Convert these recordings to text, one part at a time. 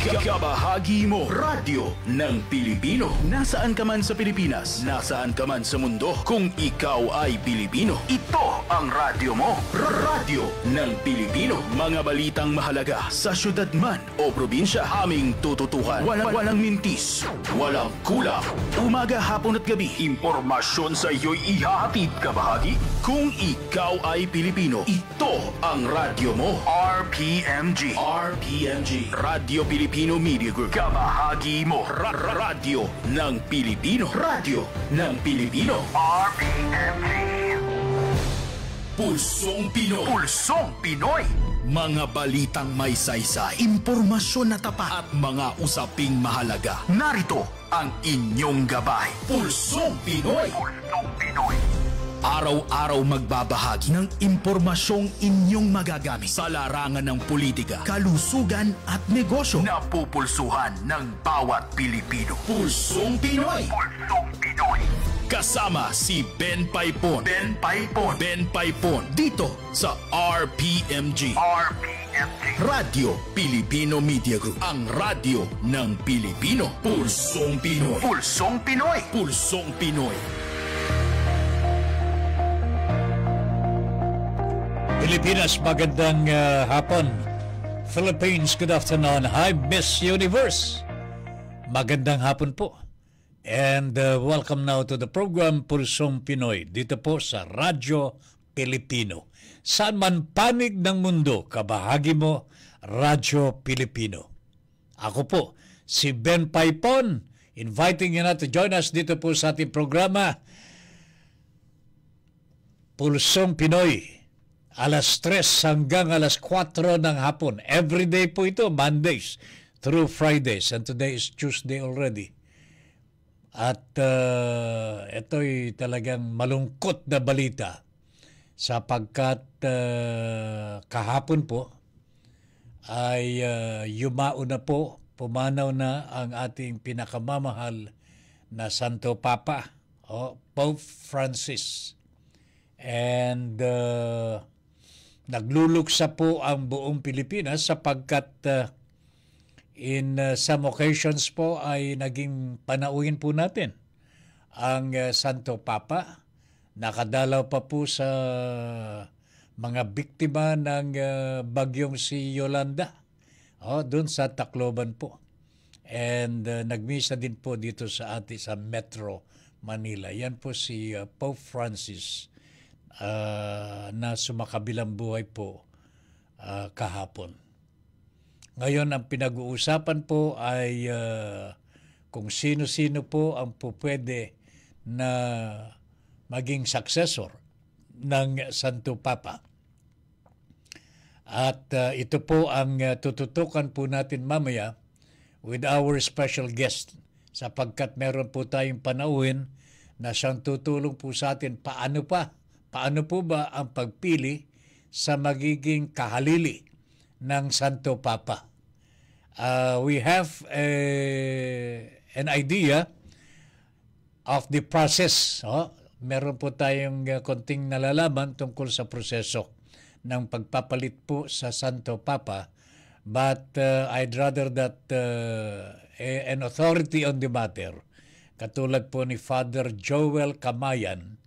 Kabahagi mo, radyo ng Pilipino. Nasaan ka man sa Pilipinas, nasaan ka man sa mundo, kung ikaw ay Pilipino, ito ang radyo mo. Radyo ng Pilipino. Mga balitang mahalaga sa syudad man o probinsya, aming tututukan. Walang mintis, walang kulang. Umaga, hapon at gabi, impormasyon sa iyo'y ihahatid kabahagi. Kung ikaw ay Pilipino, ito ang radyo mo. RPMG. RPMG. Radyo Pilipino Media Group. Kabahagi mo. Radyo ng Pilipino. Radyo ng Pilipino. RPMG. Pulsong Pinoy. Pulsong Pinoy. Mga balitang may saysay, impormasyon na tapat at mga usaping mahalaga. Narito ang inyong gabay. Pulsong Pinoy. Pulsong Pinoy. Araw-araw magbabahagi ng impormasyong inyong magagamit sa larangan ng politika, kalusugan at negosyo na pupulsuhan ng bawat Pilipino. Pulsong Pinoy. Pulsong Pinoy. Kasama si Ben Paipon. Ben Paipon. Ben Paipon. Dito sa RPMG. RPMG. Radyo Pilipino Media Group. Ang radyo ng Pilipino. Pulsong Pinoy. Pulsong Pinoy. Pulsong Pinoy. Pilipinas, magandang hapon. Philippines, good afternoon. Hi, Miss Universe. Magandang hapon po. And welcome now to the program Pulsong Pinoy dito po sa Radyo Pilipino. Saan man panig ng mundo, kabahagi mo, Radyo Pilipino. Ako po, si Ben Paipon, inviting you na to join us dito po sa ating programa Pulsong Pinoy. Alas 3 hanggang alas 4 ng hapon. Every day po ito, Mondays through Fridays. And today is Tuesday already. At ito'y talagang malungkot na balita sapagkat kahapon po ay yumao na po, pumanaw na ang ating pinakamamahal na Santo Papa, Pope Francis. And nagluluksa po ang buong Pilipinas sapagkat in some occasions po ay naging panauhin po natin ang Santo Papa. Nakadalaw pa po sa mga biktima ng bagyong si Yolanda doon sa Tacloban po. And nagmisa din po dito sa sa Metro Manila. Yan po si Pope Francis na sumakabilang buhay po kahapon. Ngayon, ang pinag-uusapan po ay kung sino-sino po ang pupwede na maging successor ng Santo Papa. At ito po ang tututukan po natin mamaya with our special guest sapagkat meron po tayong panauhin na siyang tutulong po sa atin paano po ba ang pagpili sa magiging kahalili ng Santo Papa. We have an idea of the process. Meron po tayong konting nalalaman tungkol sa proseso ng pagpapalit po sa Santo Papa. But I'd rather that an authority on the matter, katulad po ni Father Joel Camayan,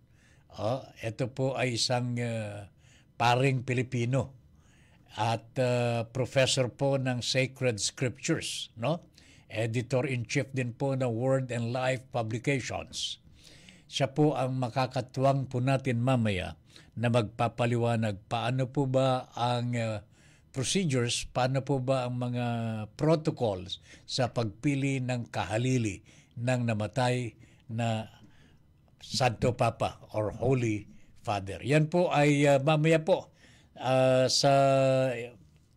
ito po ay isang paring Pilipino at professor po ng Sacred Scriptures, Editor-in-Chief din po ng Word and Life Publications. Siya po ang makakatuwang po natin mamaya na magpapaliwanag paano po ba ang procedures, paano po ba ang mga protocols sa pagpili ng kahalili ng namatay na Santo Papa or Holy Father. Yan po ay mamaya po sa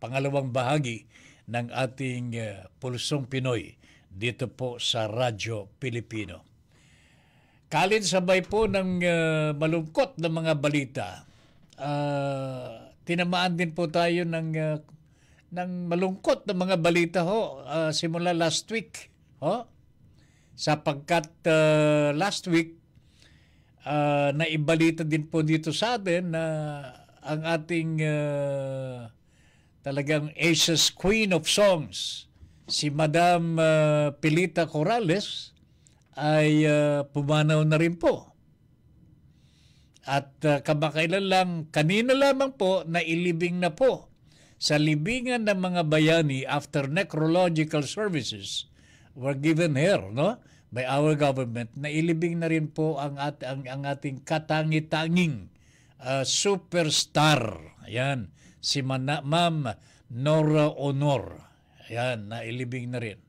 pangalawang bahagi ng ating Pulsong Pinoy dito po sa Radyo Pilipino. Kalinsabay po ng malungkot na mga balita, tinamaan din po tayo ng malungkot na mga balita simula last week. Sapagkat last week, naibalita din po dito sa atin na ang ating talagang Asia's Queen of Songs, si Madam Pilita Corrales ay pumanaw na rin po. At kamakailan lang, kanina lamang po, nailibing na po sa libingan ng mga bayani after necrological services were given here, no? By our government, nailibing na rin po ang ating katangi-tanging superstar. Ayan, si Ma'am Nora Honor. Ayan, nailibing na rin.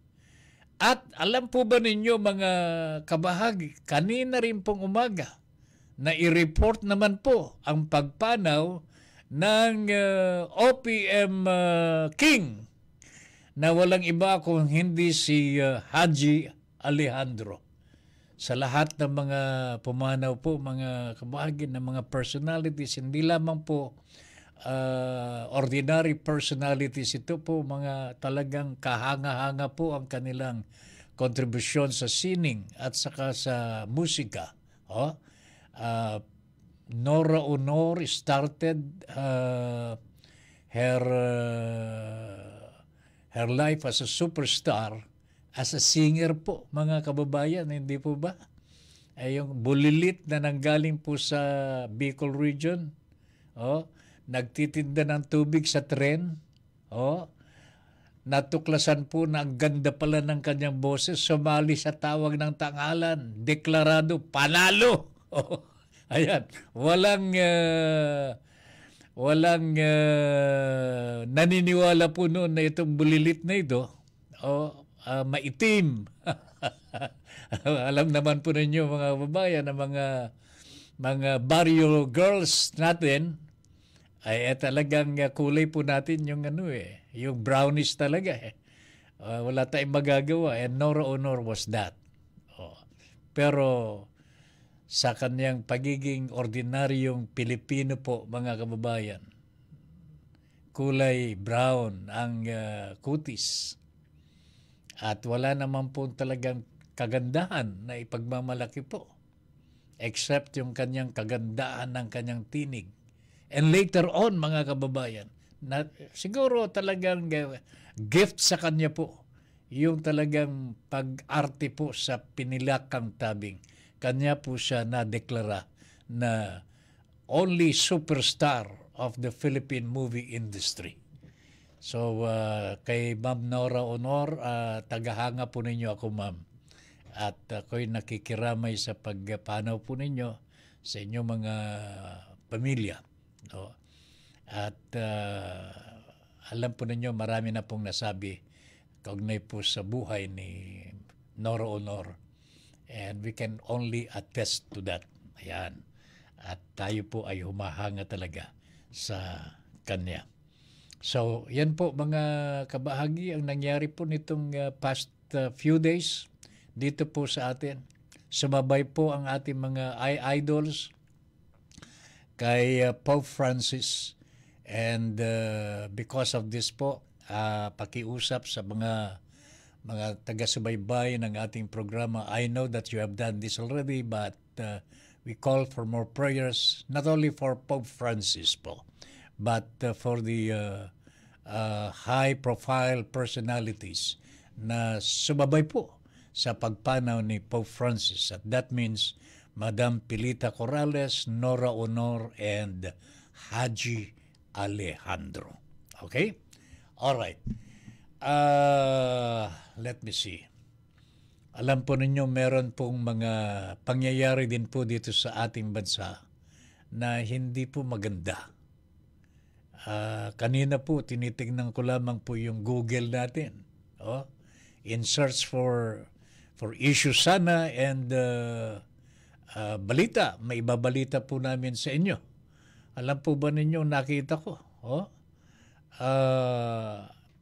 At alam po ba ninyo mga kabahagi, kanina rin pong umaga, na i-report naman po ang pagpanaw ng OPM King na walang iba kung hindi si Haji Alejandro. Sa lahat ng mga pumanaw po, mga kabahagi ng mga personalities, hindi lamang po ordinary personalities, ito po mga talagang kahanga-hanga po ang kanilang kontribusyon sa sining at saka sa musika. Nora Honor started her life as a superstar, as a singer po, mga kababayan, hindi po ba? Ay yung bulilit na nanggaling po sa Bicol region, nagtitinda ng tubig sa tren, natuklasan po na ang ganda pala ng kanyang boses, sumali sa tawag ng tangalan, deklarado, panalo! Ayan, walang naniniwala po noon na itong bulilit na ito, maitim. Alam naman po ninyo mga babayan na mga barrio girls natin ay talagang kulay po natin yung yung brownish talaga wala tayong magagawa, and Nora Honor was that. Pero sa kanyang pagiging ordinaryong Pilipino po, mga kababayan, kulay brown ang kutis. At wala naman po talagang kagandahan na ipagmamalaki po, except yung kanyang kagandahan ng kanyang tinig. And later on, mga kababayan, na siguro talagang gift sa kanya po, yung talagang pag-arte po sa pinilakang tabing. Kanya po siya na-deklara na only superstar of the Philippine movie industry. So, kay Ma'am Nora Honor, tagahanga po ninyo ako, ma'am. At ako'y nakikiramay sa pagpanaw po ninyo sa inyong mga pamilya. At alam po ninyo, marami na pong nasabi kaugnay po sa buhay ni Nora Honor. And we can only attest to that. Ayan. At tayo po ay humahanga talaga sa kanya. So, yan po mga kabahagi ang nangyari po nitong past few days dito po sa atin. Sumabay po ang ating mga idols kay Pope Francis. And because of this po, pakiusap sa mga taga-subaybay ng ating programa. I know that you have done this already, but we call for more prayers, not only for Pope Francis po, but for the high-profile personalities na sumabay po sa pagpanaw ni Pope Francis. At that means Madam Pilita Corrales, Nora Honor, and Haji Alejandro. Okay? All right. Let me see. Alam po ninyo, meron pong mga pangyayari din po dito sa ating bansa na hindi po maganda. Kanina po, tinitingnan ko lamang po yung Google natin. In search for issues sana and balita. May ibabalita po namin sa inyo. Alam po ba ninyo, nakita ko?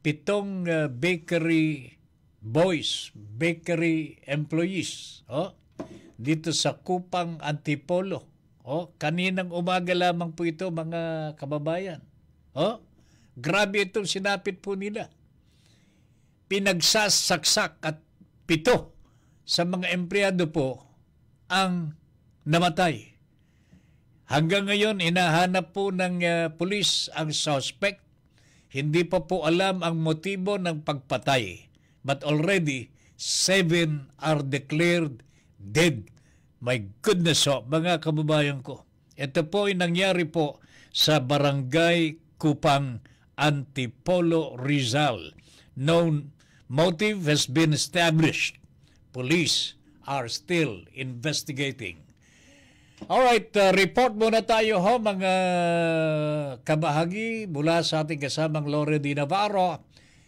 7 bakery boys, bakery employees, dito sa Kupang Antipolo. Kaninang umaga lamang po ito, mga kababayan. Grabe itong sinapit po nila. Pinagsasaksak at 7 sa mga empleyado po ang namatay. Hanggang ngayon, hinahanap po ng pulis ang suspect. Hindi pa po alam ang motibo ng pagpatay. but already 7 are declared dead. My goodness, mga kababayan ko. Ito po ay nangyari po sa Barangay Kupang, Antipolo, Rizal. No motive has been established. Police are still investigating. Alright, report muna tayo mga kabahagi mula sa ating kasamang Loredy Navarro.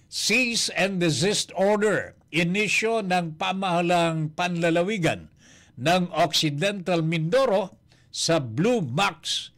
Cease and desist order. Inisyo ng pamahalang panlalawigan ng Occidental Mindoro sa Blue Max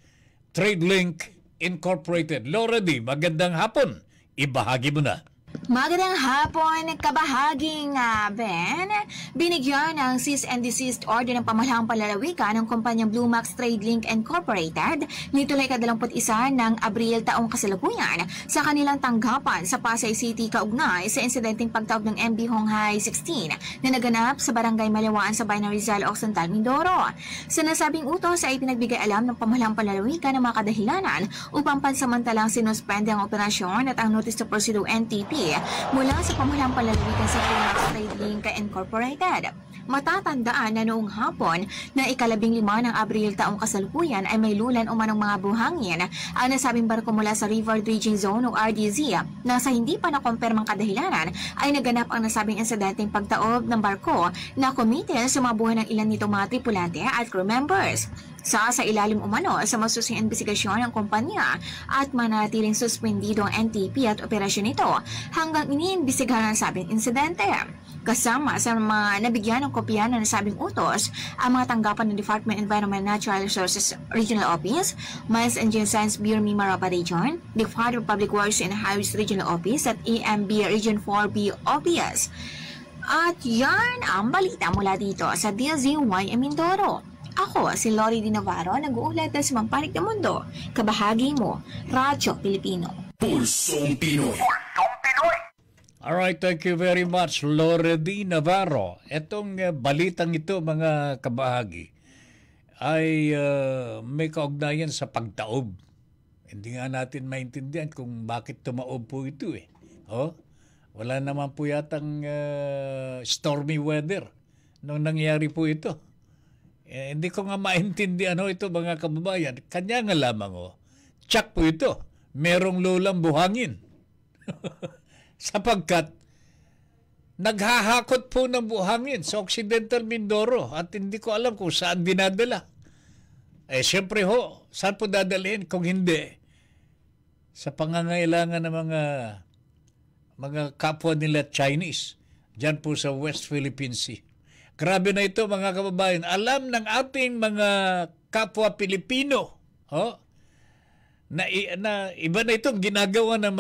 Trade Link Incorporated. Loredy, magandang hapon. Ibahagi mo na. Magandang hapon, kabahaging Ben. Binigyan ng cease and desist order ng pamahalaang panlalawigan ng kumpanyang Blue Max Trade Link Incorporated nito ay 21 ng Abril taong kasalukuyan sa kanilang tanggapan sa Pasay City kaugnay sa insidenteng pagtaob ng MB Honghai 16 na naganap sa Barangay Malawaan sa Bayan ng Rizal, Occidental Mindoro. Sa nasabing utos ay pinagbigay alam ng pamahalaang panlalawigan ng mga kadahilanan upang pansamantalang sinuspende ang operasyon at ang Notice to Proceed o NTP mula sa pamahalaang panlalawigan sa Blue Max Trade Link Incorporated. Matatandaan na noong hapon na 15 ng Abril taong kasalukuyan ay may lulan o manong mga buhangin ang nasabing barko mula sa River Dredging Zone o RDZ na sa hindi pa nakumpirmang kadahilanan ay naganap ang nasabing insidenteng pagtaob ng barko na kumitil sa mga buhay ng ilan nitong mga tripulante at crew members. Sa ilalim umano sa masusing investigasyon ng kumpanya at manatiling suspendido ang NTP at operasyon nito hanggang iniimbestigahan ang sabing insidente. Kasama sa mga nabigyan ng kopya ng nasabing utos ang mga tanggapan ng Department of Environment and Natural Resources Regional Office, Mines and Geoscience Bureau Mimaropa Region, Department of Public Works and Highways Regional Office at EMB Region 4B Office. At yan ang balita mula dito sa DZY Mindoro. Ako, si Loredy Navarro, nag-uulat sa Mampanig na Mundo. Kabahagi mo, Radyo Pilipino. Pulsong Pinoy. Pulsong Pinoy. Alright, thank you very much, Loredy Navarro. Etong balitang ito, mga kabahagi, ay may kaugnayan sa pagtaob. Hindi nga natin maintindihan kung bakit tumaob po ito eh. Wala naman po yatang stormy weather nung nangyari po ito. Hindi ko nga maintindihan ito mga kababayan. Kanya nga lamang tsak po ito. Merong lulang buhangin. Sapagkat naghahakot po ng buhangin sa Occidental Mindoro at hindi ko alam kung saan dinadala. Siyempre saan po dadalhin kung hindi sa pangangailangan ng mga kapwa nila Chinese dyan po sa West Philippine Sea. Grabe na ito mga kababayan. Alam ng ating mga kapwa Pilipino na iba na itong ginagawa ng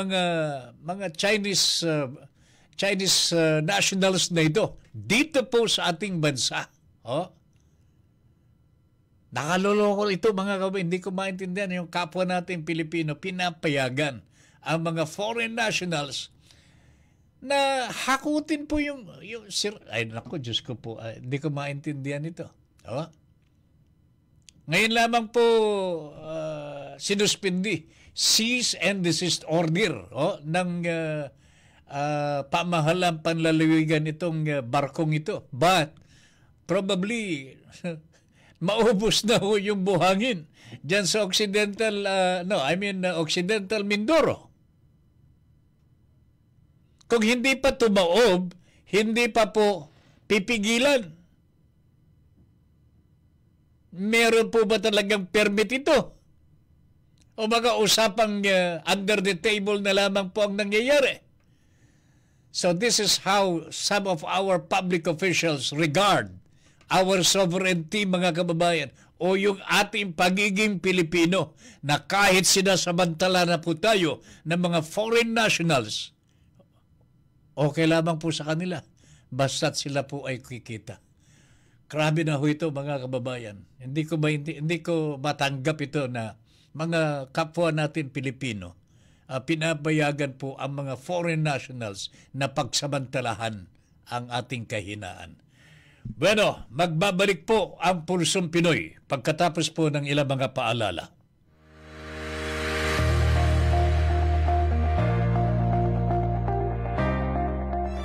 mga Chinese nationals na ito dito po sa ating bansa. Nakaloloko ito mga kababayan. Hindi ko maintindihan yung kapwa nating Pilipino pinapayagan ang mga foreign nationals na hakutin po yung ay naku, Diyos ko po, hindi ko maintindihan ito. Ngayon lamang po sinuspindi, cease and desist order ng pamahalang panlalawigan itong barkong ito. But probably maubos na yung buhangin dyan sa Occidental Mindoro. Kung hindi pa tumaob, hindi pa po pipigilan. Meron po ba talagang permit ito? O mga usapang under the table na lamang po ang nangyayari? So this is how some of our public officials regard our sovereignty, mga kababayan, o yung ating pagiging Pilipino na kahit sinasamantala na po tayo ng mga foreign nationals, okay lamang po sa kanila, basta't sila po ay kikita. Grabe na ho ito mga kababayan. Hindi ko matanggap ito na mga kapwa natin Pilipino, pinabayagan po ang mga foreign nationals na pagsamantalahan ang ating kahinaan. Bueno, magbabalik po ang Pulsong Pinoy pagkatapos po ng ilang mga paalala.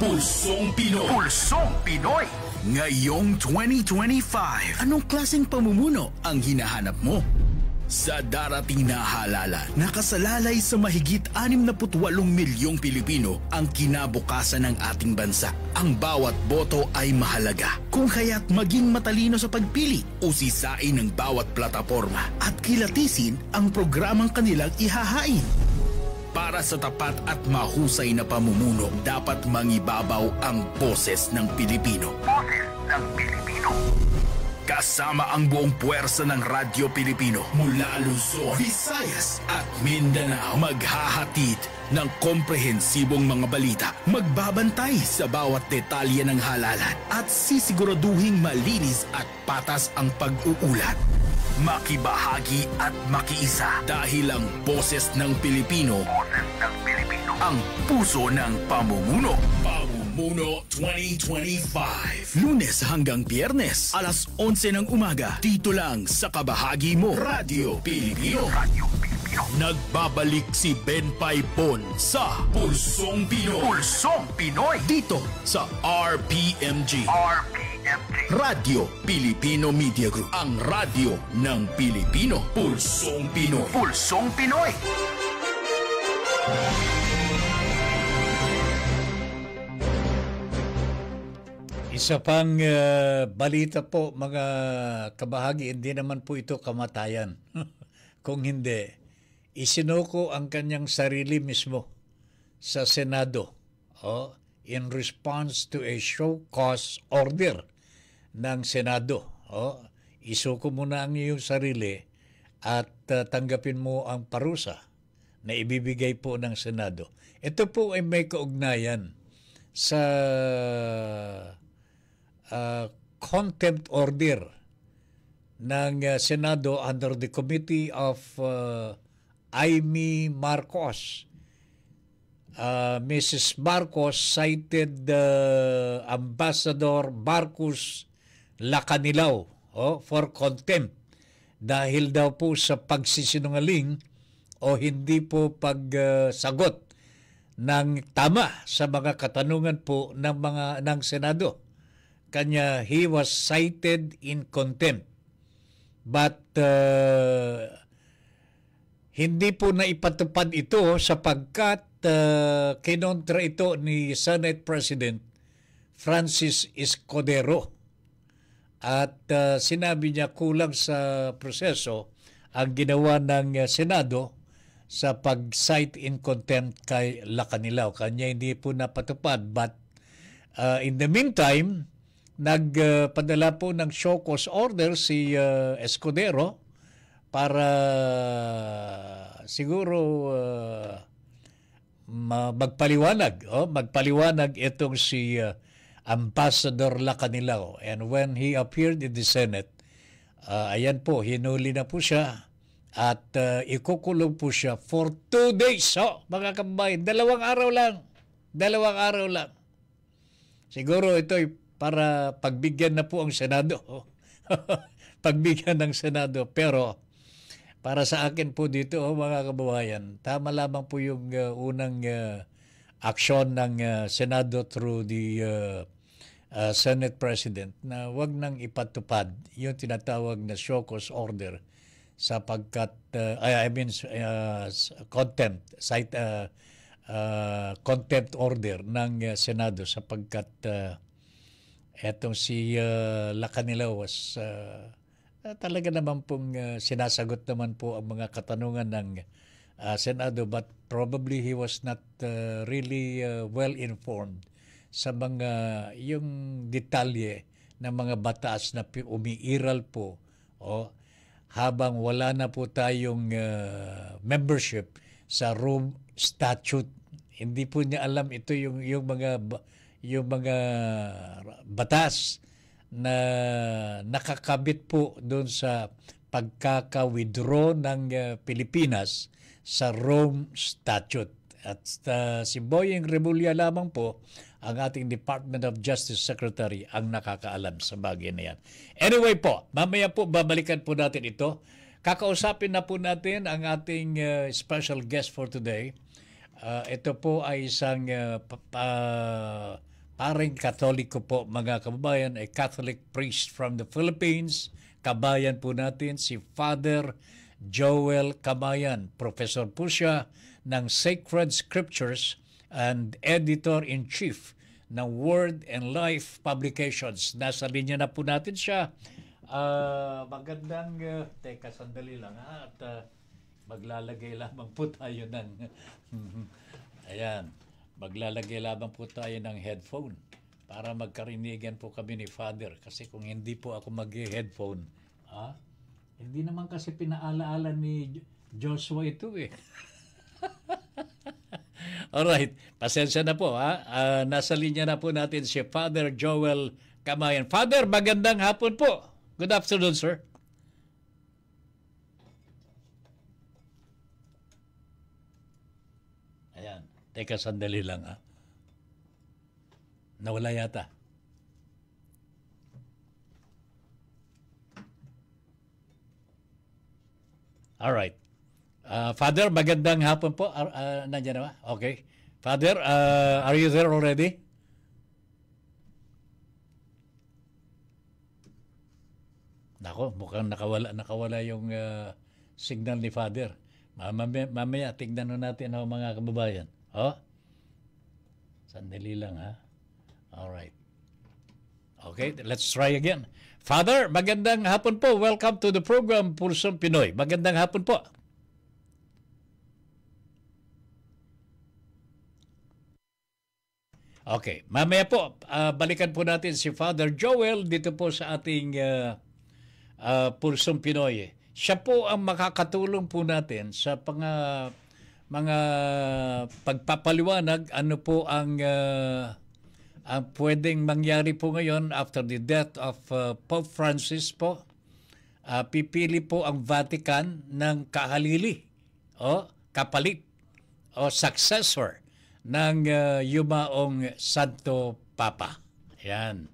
Pulsong Pinoy. Pulsong Pinoy. Ngayong 2025, anong klaseng pamumuno ang hinahanap mo? Sa darating na halalan, nakasalalay sa mahigit 68 milyong Pilipino ang kinabukasan ng ating bansa. Ang bawat boto ay mahalaga, kung kaya't maging matalino sa pagpili, usisain ng bawat plataporma at kilatisin ang programang kanilang ihahain. Para sa tapat at mahusay na pamumuno, dapat mangibabaw ang boses ng Pilipino. Boses ng Pilipino. Kasama ang buong puwersa ng Radyo Pilipino mula Luzon, Visayas at Mindanao, maghahatid ng komprehensibong mga balita, magbabantay sa bawat detalye ng halalan at sisiguraduhing malinis at patas ang pag-uulat. Makibahagi at makiisa dahil ang boses ng Pilipino, ang puso ng pamumuno. Pamumuno 2025. Lunes hanggang Biyernes, alas 11 ng umaga. Dito lang sa kabahagi mo, Radyo Pilipino. Nagbabalik si Ben Paipon sa Pulsong Pinoy. Pulsong Pinoy. Dito sa RPMG. Radyo Pilipino Media Group. Ang radyo ng Pilipino. Pulsong Pinoy. Pulsong Pinoy. Isa pang balita po mga kabahagi, hindi naman po ito kamatayan. Kung hindi, isinuko ang kanyang sarili mismo sa Senado in response to a show cause order ng Senado. Isuko mo na ang iyong sarili at tanggapin mo ang parusa na ibibigay po ng Senado. Ito po ay may kaugnayan sa contempt order ng Senado under the Committee of Amy Marcos. Mrs. Marcos cited Ambassador Marcos Lacanilao for contempt dahil daw po sa pagsisinungaling o hindi po pagsagot ng tama sa mga katanungan po ng Senado. Kanya, he was cited in contempt. But hindi po naipatupad ito sapagkat kinontra ito ni Senate President Francis Escudero. At sinabi niya kulang sa proseso ang ginawa ng Senado sa pag-cite in contempt kay Lacanilao. Kanya hindi po napatupad. But in the meantime, nagpadala po ng show cause order si Escudero para siguro magpaliwanag itong si Ambassador Lacanilao. And when he appeared in the Senate, ayan po, hinuli na po siya at ikukulong po siya for 2 days. Mga kababayan, 2 araw lang. 2 araw lang. Siguro ito'y para pagbigyan na po ang Senado. Pagbigyan ng Senado. Pero para sa akin po dito, mga kababayan, tama lamang po yung unang aksyon ng Senado through the Senate President na wag nang ipatupad yung tinatawag na show cause order sapagkat, contempt order ng Senado sapagkat etong si Lacanilao was talaga naman pong sinasagot naman po ang mga katanungan ng Senado, but probably he was not really well informed sa mga yung detalye ng mga batas na umiiral po habang wala na po tayong membership sa Rome Statute. Hindi po niya alam ito yung mga batas na nakakabit po doon sa pagkaka-withdraw ng Pilipinas sa Rome Statute. At si Boyeng Remulla lamang po, ang ating Department of Justice Secretary, ang nakakaalam sa bagay na yan. Anyway po, mamaya po babalikan po natin ito. Kakausapin na po natin ang ating special guest for today. Ito po ay isang paring Katoliko po mga kababayan, a Catholic priest from the Philippines. Kabayan po natin si Father Joel Camayan. Professor po siya ng Sacred Scriptures and Editor-in-Chief ng Word and Life Publications. Nasa linya na po natin siya. Magandang, teka sandali lang ha, at maglalagay lamang po tayo ng, ayan, maglalagay lamang po tayo ng headphone para magkarinigan po kami ni Father. Kasi kung hindi po ako mag-headphone, hindi naman kasi pinaalaala ni Joshua ito eh. Alright, pasensya na po ha. Nasa linya na po natin si Father Joel Camayan. Father, magandang hapon po. Good afternoon, sir. Ayan, teka sandali lang ha. Nawala yata. Alright. Father, magandang hapon po. Nandiyan na ba? Okay. Father, are you there already? Nako, mukhang nakawala yung signal ni Father. Mamaya, tingnan natin mga kababayan. Sandali lang ha. Alright. Okay, let's try again. Father, magandang hapon po. Welcome to the program Pulsong Pinoy. Magandang hapon po. Okay, mamaya po, balikan po natin si Father Joel dito po sa ating Pulsong Pinoy. Siya po ang makakatulong po natin sa mga pagpapaliwanag ano po ang pwedeng mangyari po ngayon after the death of Pope Francis po. Pipili po ang Vatican ng kahalili o kapalit o successor ng yumaong Santo Papa. Yan.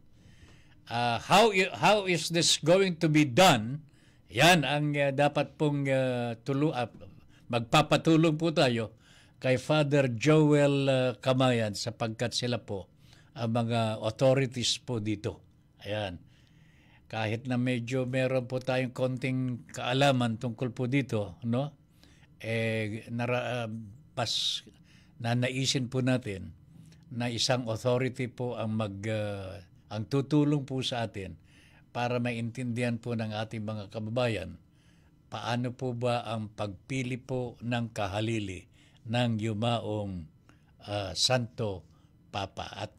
How is this going to be done? Yan ang dapat pong magpapatulong po tayo kay Father Joel Camayan sapagkat sila po ang mga authorities po dito. Ayan. Kahit na medyo meron po tayong konting kaalaman tungkol po dito, no? Nanaisin po natin na isang authority po ang ang tutulong po sa atin para maintindihan po ng ating mga kababayan paano po ba ang pagpili po ng kahalili ng yumaong Santo Papa. At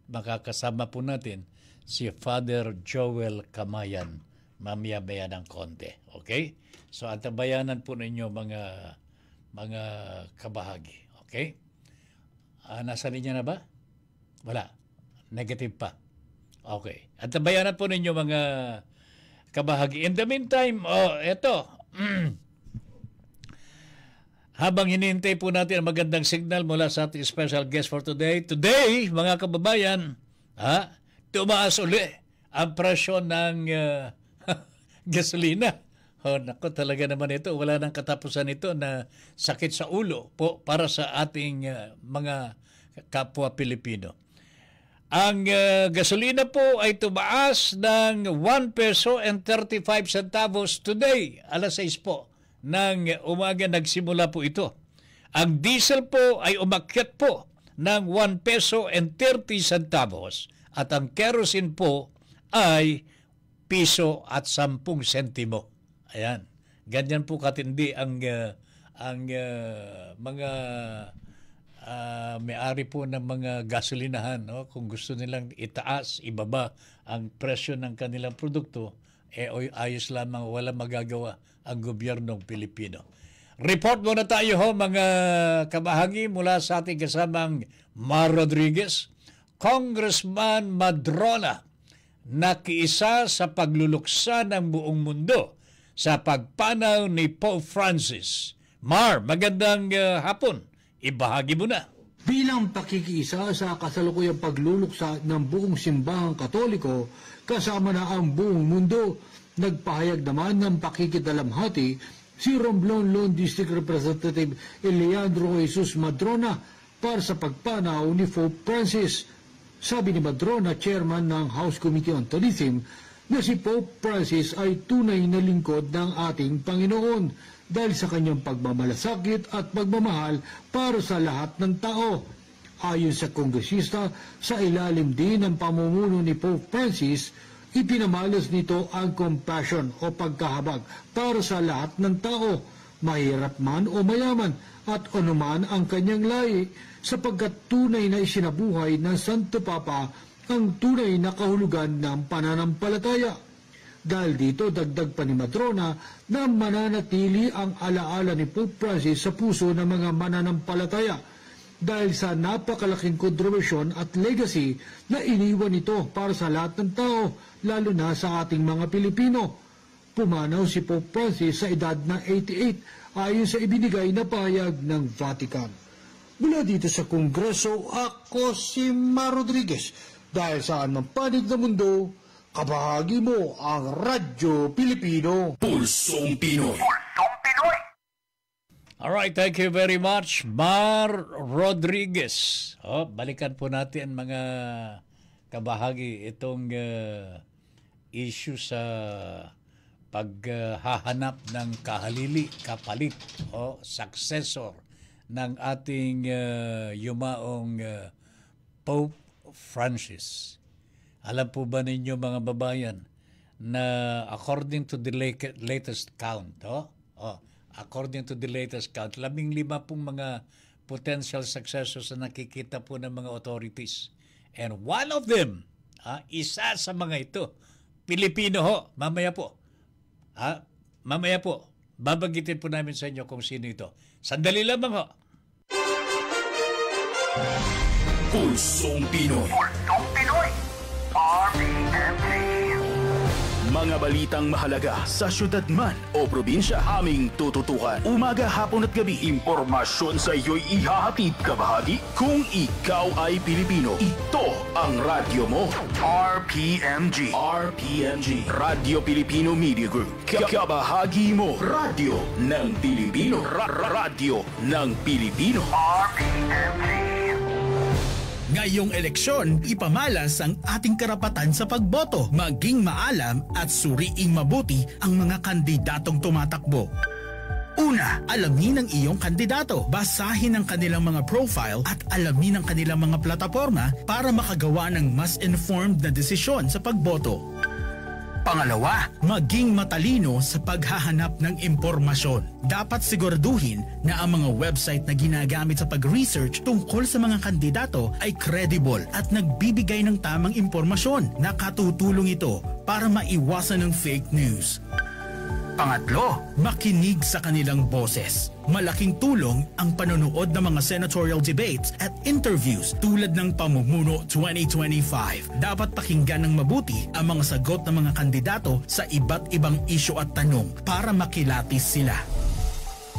makakasama po natin si Father Joel Camayan mamaya-maya ng konti. Okay? So antabayanan po ninyo mga kabahagi. Okay? Nasa linya na ba? Wala. Negative pa. Okay. Antabayanan po ninyo mga kabahagi. In the meantime, eto. Habang hinihintay po natin ang magandang signal mula sa ating special guest for today. Today, mga kababayan, tumaas uli ang presyo ng gasolina. Naku, talaga naman ito. Wala nang katapusan ito na sakit sa ulo po para sa ating mga kapwa Pilipino. Ang gasolina po ay tumaas ng 1 peso and 35 centavos today. Alas 6 po ng umaga nagsimula po ito. Ang diesel po ay umakyat po ng 1 peso and 30 centavos. At ang kerosene po ay piso at 10 sentimo. Ayan. Ganyan po katindi ang mga may-ari po ng mga gasolinahan, no? Kung gusto nilang itaas, ibaba ang presyo ng kanilang produkto, ayos lamang, wala magagawa ang gobyernong Pilipino. Report muna tayo mga kabahagi mula sa ating kasamang Mar Rodriguez. Congressman Madrona, nakiisa sa pagluluksa ng buong mundo sa pagpanaw ni Pope Francis. Mar, magandang hapon. Ibahagi mo na. Bilang pakikiisa sa kasalukuyang pagluluksa ng buong simbahang Katoliko, kasama na ang buong mundo, nagpahayag naman ng pakikidalamhati si Romblon District Representative Eleandro Jesus Madrona para sa pagpanaw ni Pope Francis. Sabi ni Madrona, chairman ng House Committee on Tourism, na si Pope Francis ay tunay na lingkod ng ating Panginoon dahil sa kanyang pagmamalasakit at pagmamahal para sa lahat ng tao. Ayon sa kongresista, sa ilalim din ng pamumuno ni Pope Francis, ipinamalas nito ang compassion o pagkahabag para sa lahat ng tao, mahirap man o mayaman, at anuman ang kanyang lahi, sapagkat tunay na isinabuhay ng Santo Papa ang tunay na kahulugan ng pananampalataya. Dahil dito, dagdag pa ni Matrona na mananatili ang alaala ni Pope Francis sa puso ng mga mananampalataya dahil sa napakalaking kontrobersyon at legacy na iniwan nito para sa lahat ng tao, lalo na sa ating mga Pilipino. Pumanaw si Pope Francis sa edad na 88 ayon sa ibinigay na pahayag ng Vatican. Mula dito sa Kongreso, ako si Mar Rodriguez. Dahil saan ng panig ng mundo, kabahagi mo ang Radyo Pilipino. Pulsong Pinoy. Pulsong Pinoy. Alright, thank you very much, Mar Rodriguez. Balikan po natin mga kabahagi itong issue sa paghahanap ng kapalit o successor ng ating yumaong Pope Francis. Alam po ba ninyo mga babayan na according to the latest count, according to the latest count, 15 pong mga potential successors na nakikita po ng mga authorities. And one of them, isa sa mga ito, Pilipino ho, mamaya po. Mamaya po, babagitin po namin sa inyo kung sino ito. Sandali lamang ho. Pulsong Pinoy. Pulsong Pinoy. RPMC. Mga balitang mahalaga sa syudad man o probinsya, aming tututukan. Umaga, hapon at gabi, impormasyon sa iyo'y ihahatid kabahagi. Kung ikaw ay Pilipino, ito ang radyo mo. RPMG. RPMG. Radyo Pilipino Media Group. Kabahagi mo. Radyo ng Pilipino. Radyo ng Pilipino. RPMG. Ngayong eleksyon, ipamalas ang ating karapatan sa pagboto. Maging maalam at suriing mabuti ang mga kandidatong tumatakbo. Una, alamin ang iyong kandidato. Basahin ang kanilang mga profile at alamin ang kanilang mga plataforma para makagawa ng mas informed na desisyon sa pagboto. Pangalawa, maging matalino sa paghahanap ng impormasyon. Dapat siguraduhin na ang mga website na ginagamit sa pag-research tungkol sa mga kandidato ay credible at nagbibigay ng tamang impormasyon. Nakatutulong ito para maiwasan ng fake news. Pangatlo, makinig sa kanilang boses. Malaking tulong ang panonood ng mga senatorial debates at interviews tulad ng Pamumuno 2025. Dapat pakinggan ng mabuti ang mga sagot ng mga kandidato sa iba't ibang isyu at tanong para makilatis sila.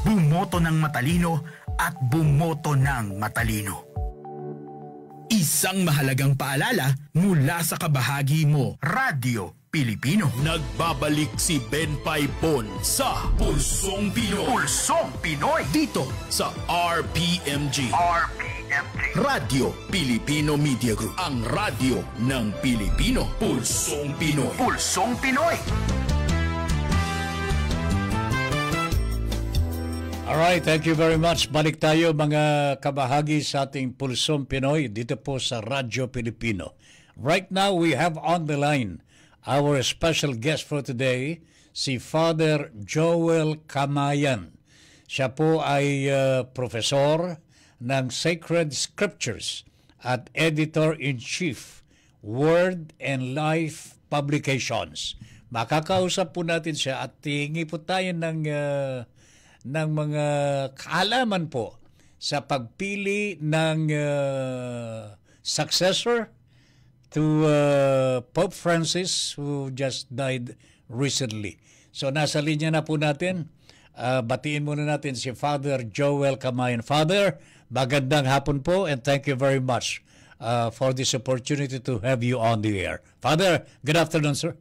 Bumoto ng matalino at bumoto ng matalino. Isang mahalagang paalala mula sa kabahagi mo, Radyo Pilipino. Nagbabalik si Ben Paipon sa Pulsong Pinoy. Pulsong Pinoy. Dito sa RPMG. RPMG. Radyo Pilipino Media Group. Ang radyo ng Pilipino. Pulsong Pinoy. Pulsong Pinoy. Alright, thank you very much. Balik tayo mga kabahagi sa ating Pulsong Pinoy dito po sa Radyo Pilipino. Right now we have on the line our special guest for today, si Father Joel Camayan. Siya po ay professor ng Sacred Scriptures at Editor-in-Chief, Word and Life Publications. Makakausap po natin siya at hingi po tayo ng mga kaalaman po sa pagpili ng successor to Pope Francis, who just died recently. So nasa linya na po natin. Batiin muna natin si Father Joel Camayan. Father, magandang hapon po and thank you very much for this opportunity to have you on the air. Father, good afternoon, sir.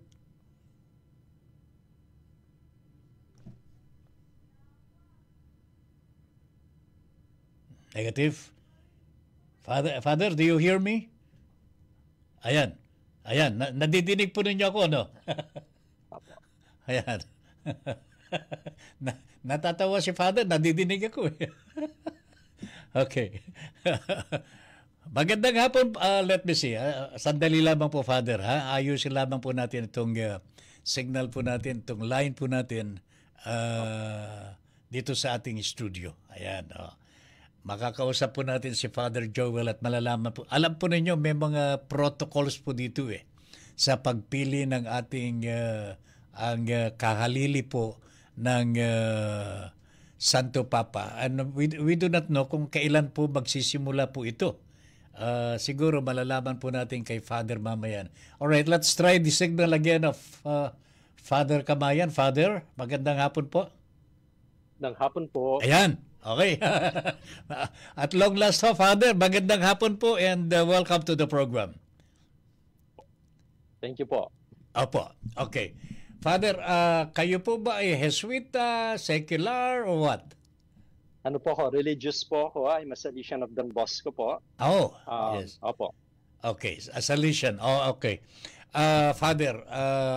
Negative. Father, do you hear me? Ayan. Ayan. Nadidinig po ninyo ako, no? Ayan. Natatawa si Father. Nadidinig ako eh. Okay. Magandang hapon. Let me see. Sandali lamang po, Father. Ha? Ayusin lamang po natin itong signal po natin, itong line po natin dito sa ating studio. Ayan. Makakausap po natin si Father Joel at malalaman po. Alam po ninyo, may mga protocols po dito sa pagpili ng ating ang kahalili po ng Santo Papa. And we do not know kung kailan po magsisimula po ito. Siguro malalaman po natin kay Father mamayan. Alright, let's try the signal again of Father Kamayan. Father, magandang hapon po. Magandang hapon po. Ayan. Okay. At long last Father, magandang hapon po and welcome to the program. Thank you po. Opo. Okay. Father, kayo po ba ay Jesuita, secular, or what? Ano po ako? Religious po ako. I'm a Salesian of Don Bosco po. Oh, yes. Opo. Okay. A Salesian. Oh, okay. Father,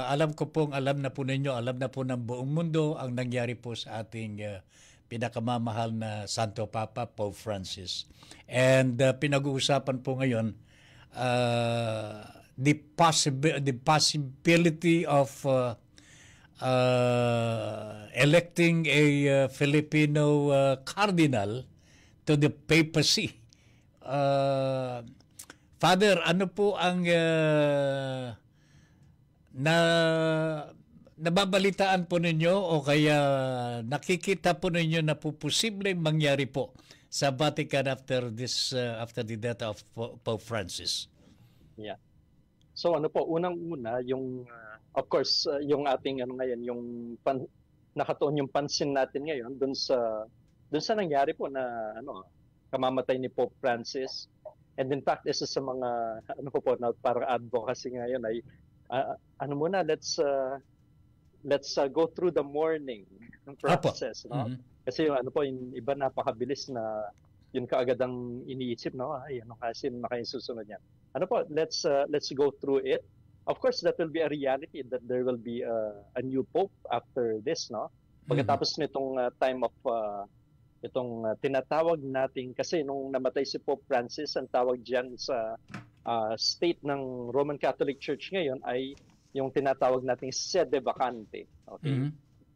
alam ko pong alam na po ninyo, alam na po ng buong mundo ang nangyari po sa ating pinakamamahal na Santo Papa, Pope Francis. And pinag-uusapan po ngayon the possibility of electing a Filipino cardinal to the papacy. Father, ano po ang nababalitaan po ninyo o kaya nakikita po ninyo na po posibleng mangyari po sa Vatican after the death of Pope Francis? Yeah. So ano po, unang-una yung of course yung ating ngayon yung nakatuon yung pansin natin ngayon doon sa nangyari po na kamamatay ni Pope Francis. And in fact, isa sa mga na parang advocacy ngayon ay let's go through the mourning process, no? Mm-hmm. Kasi yung iba napakabilis na yun kaagad ang iniisip, no? Ay, kasi susunod niyan. Let's go through it. Of course, that will be a reality that there will be a new pope after this, no? Pagkatapos nitong time of itong tinatawag natin, kasi nung namatay si Pope Francis, ang tawag diyan sa state ng Roman Catholic Church ngayon ay yung tinatawag nating sede vacante. Okay? Mm-hmm.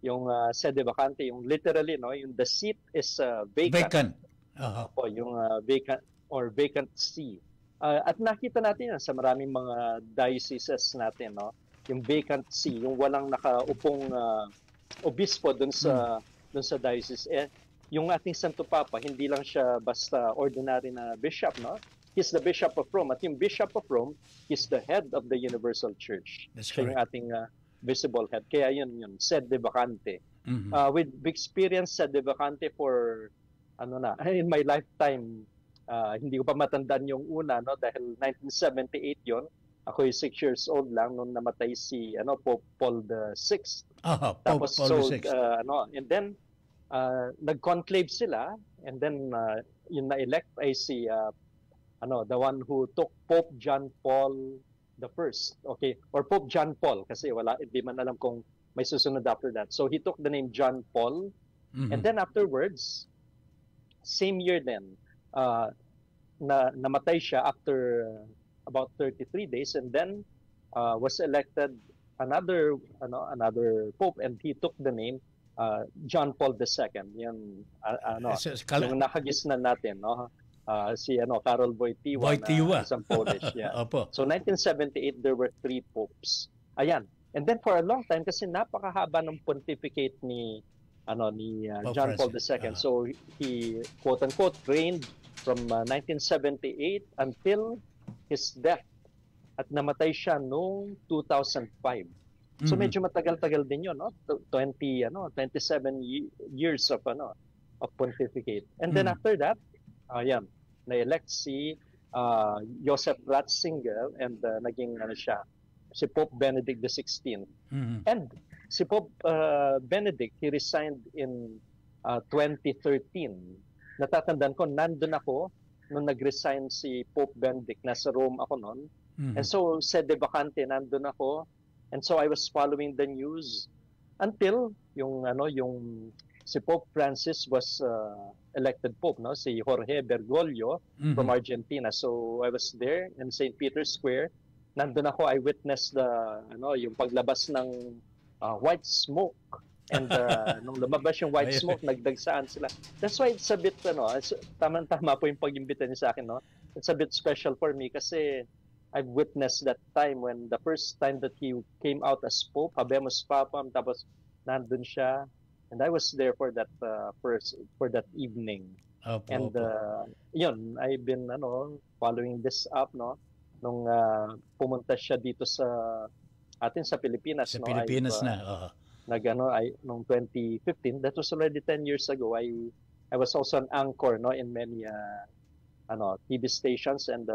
Yung sede vacante, yung literally, no, yung the seat is vacant. Uh-huh. Yung vacant or vacant see. At nakita natin yan sa maraming mga dioceses natin, no? Yung vacant see, yung walang nakaupong obispo dun sa diocese. Yung ating Santo Papa, hindi lang siya basta ordinary na bishop, no? He's the Bishop of Rome. At yung Bishop of Rome is the head of the Universal Church. That's correct. Yung ating visible head. Kaya yun, sede vacante. Mm-hmm. We've experienced sede vacante for, in my lifetime, hindi ko pa matandaan yung una, no? Dahil 1978 yon. Ako ay 6 years old lang nung namatay si Pope Paul VI. Tapos Paul VI. And then, nag-conclave sila, and then yung na-elect ay si the one who took Pope John Paul the First, okay, or Pope John Paul, kasi hindi man alam kung may susunod after that. So he took the name John Paul, mm-hmm. and then afterwards, same year then, namatay siya after about 33 days, and then was elected another Pope, and he took the name John Paul II. Yan, yung nakagisnan natin, no? Si Karol Wojtyła, isang Polish. Yeah. So 1978 there were 3 popes. Ayan. And then for a long time, kasi napakahaba ng pontificate ni John Paul II. So he quote unquote reigned from 1978 until his death. At namatay siya noong 2005. So medyo matagal-tagal din 'yon, no? 27 years of pontificate. And then after that, na-elect si Joseph Ratzinger, and naging siya si Pope Benedict XVI. Mm-hmm. And si Pope Benedict, he resigned in 2013. Natatandaan ko, nandun ako nung nag-resign si Pope Benedict. Nasa Rome ako noon. And so, sede vacante, nandun ako. And so, I was following the news until yung si Pope Francis was elected Pope, no? Si Jorge Bergoglio from Argentina. So, I was there in St. Peter's Square. Nandun ako, I witnessed yung paglabas ng white smoke. And nung lumabas yung white smoke, nagdagsaan sila. That's why it's a bit, tama po yung pag-imbita niya sa akin, no? It's a bit special for me kasi I've witnessed that time when the first time that he came out as Pope, Habemus Papam, tapos nandun siya. And I was there for that for that evening. And yun, I've been following this up, no? Nung pumunta siya dito sa atin sa Pilipinas, sa Pilipinas nung 2015, that was already 10 years ago. I was also an anchor, no, in many TV stations and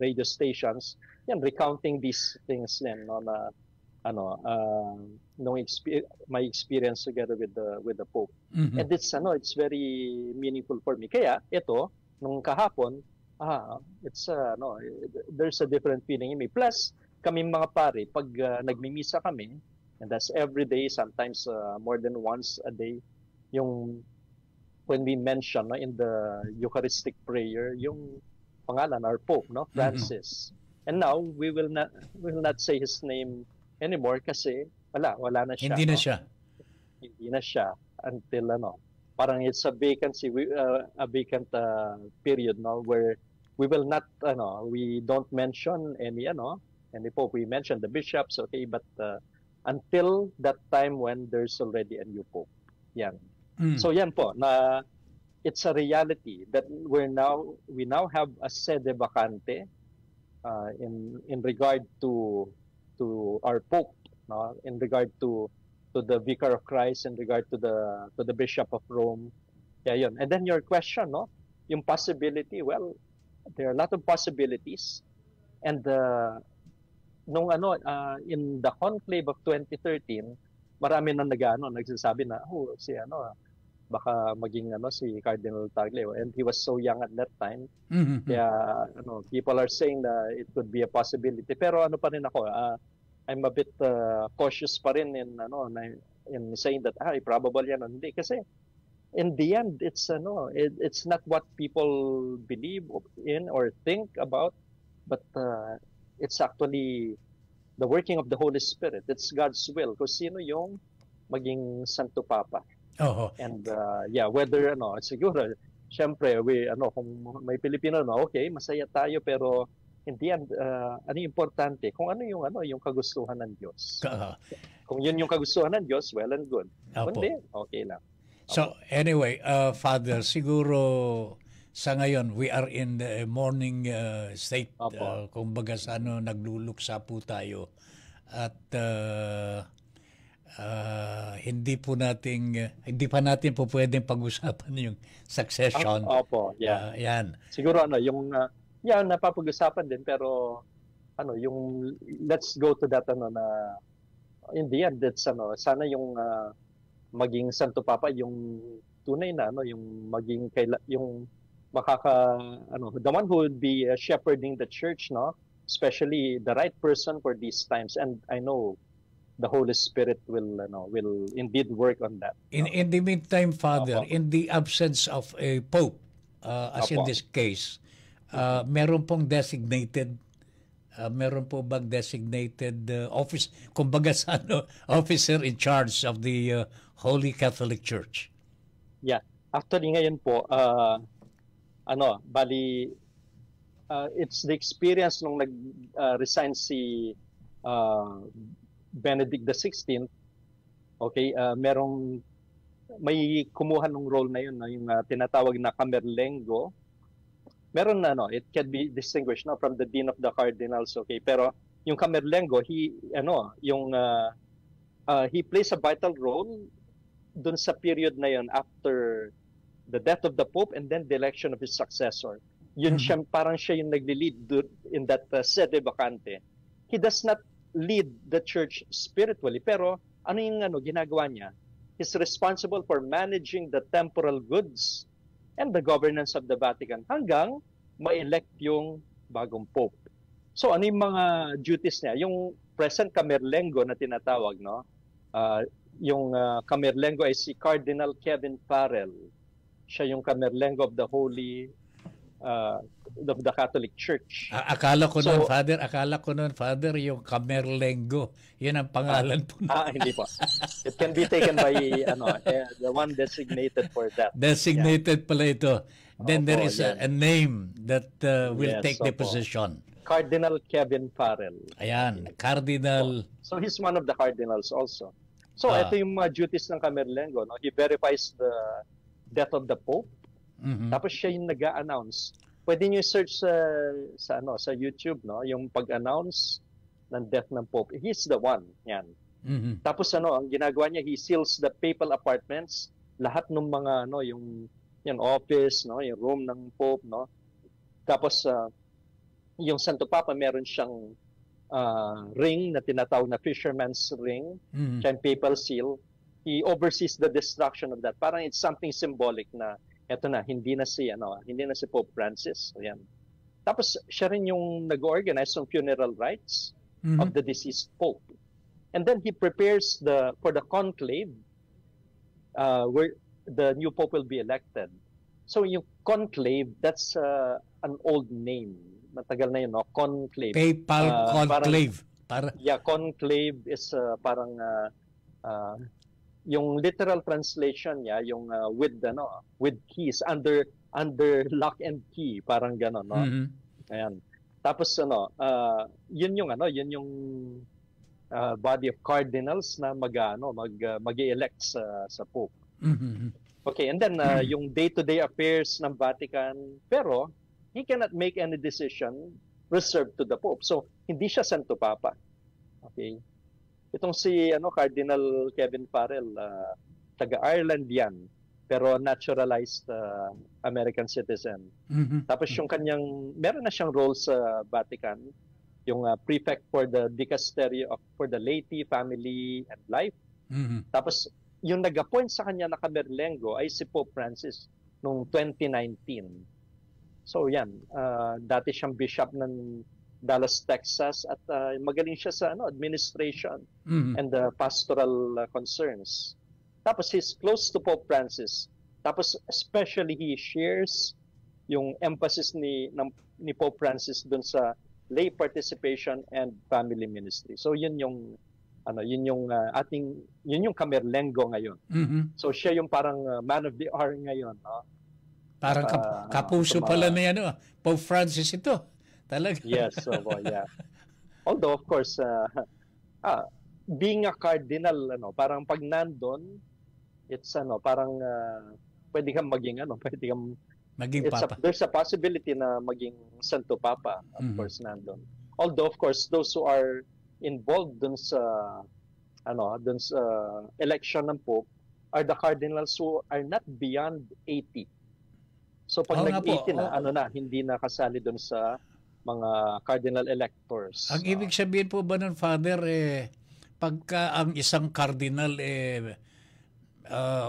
radio stations, yan, recounting these things din, no, na my experience together with the Pope. And it's very meaningful for me. Kaya ito nung kahapon, there's a different feeling in me. Plus, kami mga pare, pag nagmimisa kami, and that's every day, sometimes more than once a day, yung when we mention, no, in the Eucharistic prayer, yung pangalan, our Pope, no, Francis. And now, we will not say his name anymore kasi wala na siya. Hindi na siya. Hindi na siya until parang it's a vacancy, a vacant period, no, where we will not, we don't mention any Pope. We mention the bishops, okay, but until that time when there's already a new Pope. Yan. So yan po, na it's a reality that we now have a sede vacante in regard to our Pope, no, in regard to the Vicar of Christ, in regard to the Bishop of Rome. Yeah, yun. And then your question, no, yung possibility, well, there are a lot of possibilities. And in the conclave of 2013, marami na nagsasabi na baka maging si Cardinal Tagle, and he was so young at that time. Kaya people are saying that it could be a possibility. Pero pa rin ako, I'm a bit cautious pa rin in saying that probable yan. Hindi kasi in the end, it's not what people believe in or think about, but it's actually the working of the Holy Spirit. It's God's will kung sino yung maging Santo Papa. And whether siguro syempre kung may Pilipino okay, masaya tayo, pero in the end importante kung yung kagustuhan ng Diyos. Kung yun yung kagustuhan ng Diyos, well and good. Kundi okay lang. So anyway, Father, siguro sa ngayon we are in the morning state, kumbaga nagluluksa po tayo at hindi pa natin po pwedeng pag-usapan yung succession. Yan. Siguro yung napapag-usapan din, pero yung let's go to that na in the end, it's sana yung maging Santo Papa yung tunay na yung maging yung the one who would be shepherding the church, no, especially the right person for these times. And I know the Holy Spirit will indeed work on that. In the meantime, Father, in the absence of a Pope, as in this case, meron pong designated, meron po bang designated office, kumbaga officer in charge of the Holy Catholic Church? Yeah. Actually, ngayon po, it's the experience nung nag-resign si Benedict XVI, okay, may kumuha ng role na yun, yung tinatawag na Camerlengo. Meron it can be distinguished from the Dean of the Cardinals, okay, pero yung Camerlengo, he plays a vital role dun sa period na yun after the death of the Pope and then the election of his successor. Yun siya, parang siya yung nagli-lead in that sede vacante. He does not lead the church spiritually, pero yung ginagawa niya? He's responsible for managing the temporal goods and the governance of the Vatican hanggang ma-elect yung bagong Pope. So ano yung mga duties niya? Yung present Camerlengo na tinatawag, no? Yung Camerlengo ay si Cardinal Kevin Farrell. Siya yung Camerlengo of the of the Catholic Church. Akala ko noon, Father, yung Camerlengo. Yan ang pangalan po. Hindi po. It can be taken by the one designated for that. Designated pala ito. Then there is a name that will take the position. Cardinal Kevin Farrell. Ayan, Cardinal. So he's one of the cardinals also. So ito yung mga duties ng Camerlengo. No? He verifies the death of the Pope. Tapos siya yung nag-a-announce. Pwede niyo search sa YouTube, no, yung pag-announce ng death ng Pope. He's the one, yan. Tapos ang ginagawa niya, he seals the papal apartments, lahat ng mga yung office, no, yung room ng Pope, no. Tapos yung Santo Papa, meron siyang ring na tinatawag na fisherman's ring, siya yung papal seal. He oversees the destruction of that. Parang it's something symbolic na eto na, hindi na si Pope Francis. Ayan. Tapos siya rin yung nag-organize ng funeral rites of the deceased Pope. And then he prepares for the conclave where the new Pope will be elected. So yung conclave, that's an old name. Matagal na yun, no? Conclave. Papal conclave. Conclave is parang yung literal translation niya, yung with keys, under lock and key, parang gano'n, no? Ayan. Tapos yun yung body of cardinals na mag-elect sa Pope. Okay, and then yung day-to-day affairs ng Vatican, pero he cannot make any decision reserved to the Pope. So hindi siya Santo Papa. Okay? Itong si Cardinal Kevin Farrell, taga-Ireland yan, pero naturalized American citizen. Tapos yung meron na siyang role sa Vatican, yung prefect for the dicastery for the laity, family, and life. Tapos yung nag-appoint sa kanya na Camerlengo ay si Pope Francis noong 2019. So yan, dati siyang bishop ng Dallas, Texas, at magaling siya sa administration and pastoral concerns. Tapos he's close to Pope Francis. Tapos especially he shares yung emphasis ni Pope Francis dun sa lay participation and family ministry. So yun yung Camerlengo ngayon. So siya yung parang man of the hour ngayon, no? Parang kapuso pala na Pope Francis ito. Talaga. Yes, yeah. Although of course being a cardinal, parang pag nandun, it's parang pwede kang maging papa. There's a possibility na maging Santo Papa, of course, nandun. Although of course those who are involved dun sa election ng Pope are the cardinals who are not beyond 80. So pag nag-80 na, hindi na kasali dun sa mga cardinal electors. Ang ibig sabihin po ba ng Father, pagka ang isang cardinal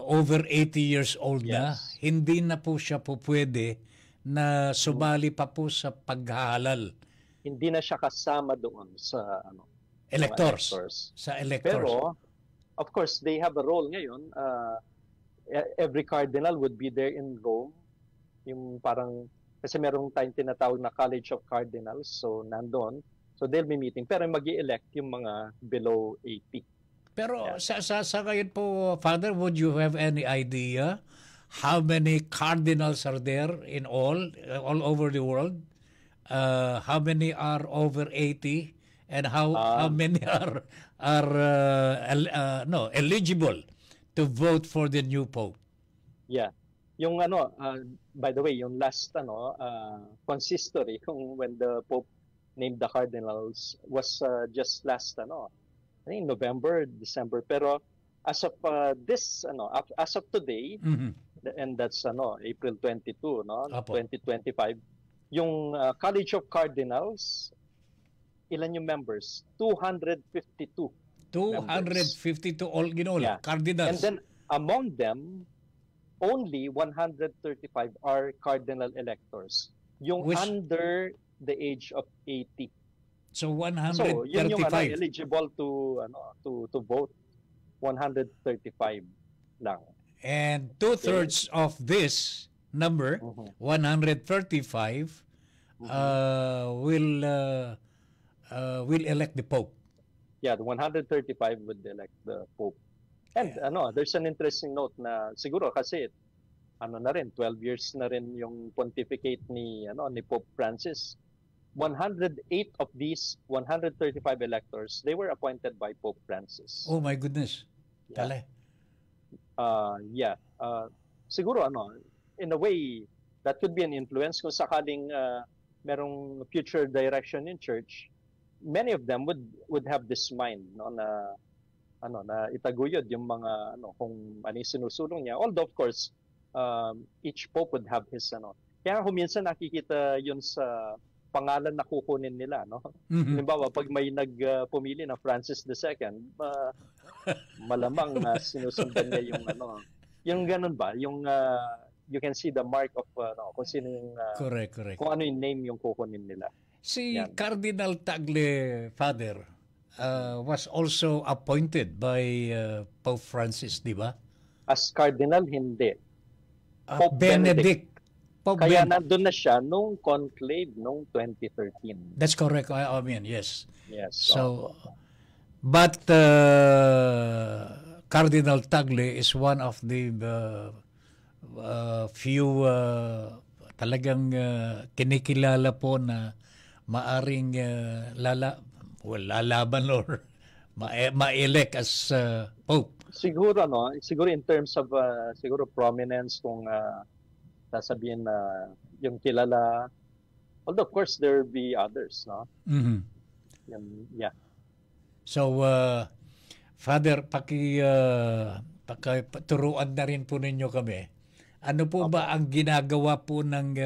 over 80 years old na, hindi na po siya po pwede na sumali pa po sa paghahalal. Hindi na siya kasama doon sa electors. Sa electors. Pero, of course, they have a role ngayon. Every cardinal would be there in Rome. Yung parang kasi merong tayong tinatawag na College of Cardinals, so nandun. So they'll be meeting. Pero mag-i-elect yung mga below 80. Pero sa ngayon po, Father, would you have any idea how many cardinals are there in all over the world? How many are over 80? And how many are eligible to vote for the new Pope? Yeah. Yung by the way, yung last consistory when the Pope named the cardinals was just last I think November, December, pero as of as of today, and that's April 22, 2025, yung College of Cardinals, ilan yung members? 252. 252 all cardinals. And then among them, only 135 are cardinal electors. Yung under the age of 80. So So, yun yung 135. eligible to vote. 135 lang. And two-thirds of this number, 135, will elect the Pope. Yeah, the 135 would elect the Pope. And there's an interesting note na siguro kasi na rin 12 years na rin yung pontificate ni Pope Francis. 108 of these 135 electors, they were appointed by Pope Francis. Oh my goodness. Yeah. Tala. Siguro in a way that could be an influence kung sakaling merong future direction in church. Many of them would have this mind na itaguyod yung mga kung ano yung sinusulong niya. Although of course each pope would have his Kaya minsan nakikita yun sa pangalan na kukunin nila, no? Halimbawa, pag may nagpumili na Francis II, malamang sinusundan niya yung yung ganun ba? Yung you can see the mark of kung sino yung Correct. kung ano yung name yung kukunin nila. Si Yan. Cardinal Tagle, Father, was also appointed by Pope Francis, di ba? As cardinal, hindi. Pope Benedict. Pope Kaya nandun na siya nung conclave nung 2013. That's correct. I mean, yes. Yes. So, but Cardinal Tagle is one of the few talagang kinikilala po na maaring lalaban or ma-elect as Pope. Siguro in terms of siguro prominence kung sasabihin na yung kilala, although of course there will be others, no? Mm-hmm. Yeah. So, Father, pakituruan na rin po ninyo kami. Ano po ba ang ginagawa po ng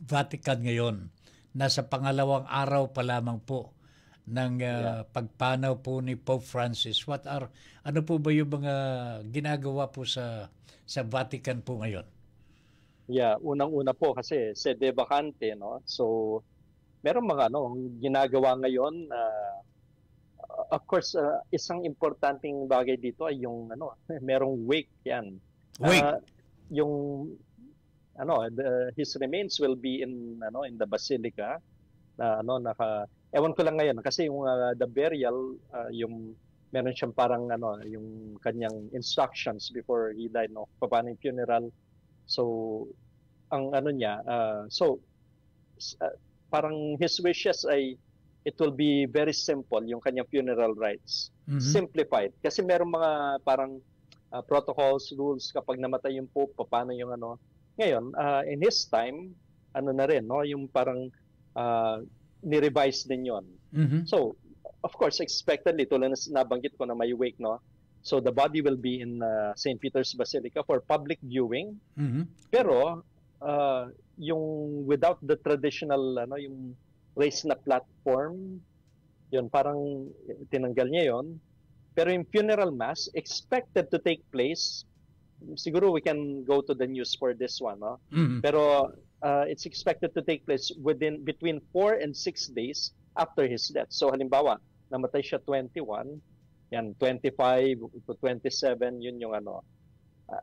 Vatican ngayon? Nasa pangalawang araw pa lamang po ng pagpanaw po ni Pope Francis. Ano po ba yung mga ginagawa po sa Vatican po ngayon? Yeah, unang-una po kasi sede vacante, no? So, meron mga ginagawa ngayon. Of course, isang importanteng bagay dito ay yung merong wake yan. Wake. Yung his remains will be in the basilica na ewan ko lang ngayon kasi yung the burial yung meron siyang parang yung kanyang instructions before he died, no, paano yung funeral. So ang niya parang his wishes ay it will be very simple yung kanyang funeral rites. Simplified kasi merong mga parang protocols, rules kapag namatay yung pope, paano yung ngayon in his time na rin, no, yung parang ni-revise din yon. So of course expectedly tulad na nabanggit ko na may wake, no, so the body will be in St. Peter's Basilica for public viewing. Pero yung without the traditional yung raised na platform, yun parang tinanggal niya yon. Pero yung funeral mass expected to take place, siguro we can go to the news for this one, no? Pero it's expected to take place between 4 and 6 days after his death. So halimbawa, namatay siya 21, yan 25 to 27, yun yung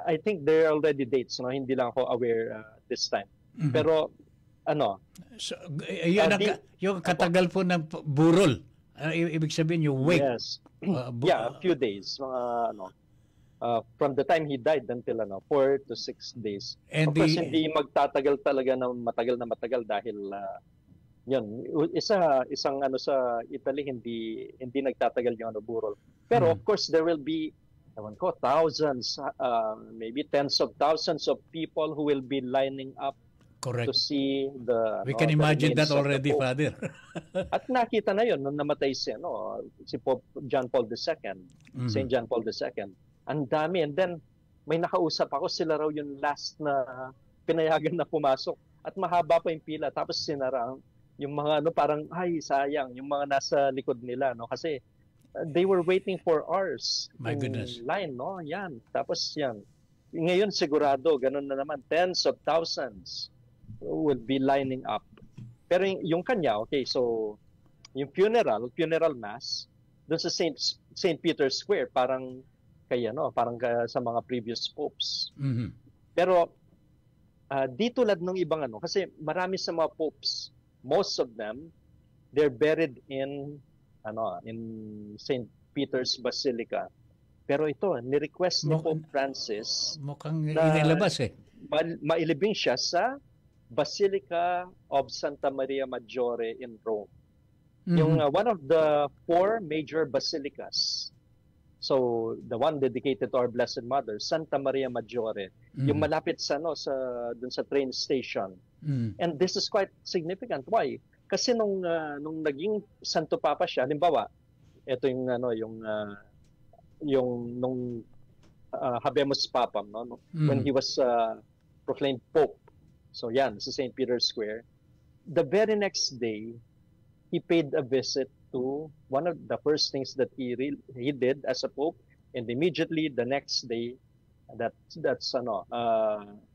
I think there are already dates, no? Hindi lang ako aware this time. Pero so, yung katagal po ng burol. Ibig sabihin yung wake. Yes. A few days. From the time he died until 4 to 6 days. And of course, hindi magtatagal talaga na matagal dahil yun, isang sa Italy hindi nagtatagal yung burol. Pero of course there will be thousands, maybe tens of thousands of people who will be lining up. Correct. To see we can imagine that already, Father. At nakita na yun nung namatay si Pope John Paul II, St. John Paul II. Ang dami. And then may nakausap ako, sila raw yung last na pinayagan na pumasok. At mahaba pa yung pila. Tapos sinara yung mga parang ay sayang yung mga nasa likod nila, no, kasi they were waiting for hours. My goodness. Line, no, yan. Tapos yan. Ngayon sigurado ganun na naman, tens of thousands will be lining up. Pero yung kanya, okay, so yung funeral mass doon sa St. Peter's Square, parang sa mga previous popes. Pero di tulad ng ibang kasi marami sa mga popes, most of them, they're buried in St. Peter's Basilica. Pero ito, ni-request ni Pope Francis mukhang na inilabas mailibing siya sa Basilica of Santa Maria Maggiore in Rome. Yung one of the 4 major basilicas. So the one dedicated to our Blessed Mother, Santa Maria Maggiore, yung malapit sa dun sa train station. And this is quite significant. Why? Kasi nung naging Santo Papa siya, halimbawa, ito nung Habemus Papam, when he was proclaimed Pope. So yan, sa St. Peter's Square. The very next day, he paid a visit to one of the first things that he did as a Pope, and immediately the next day,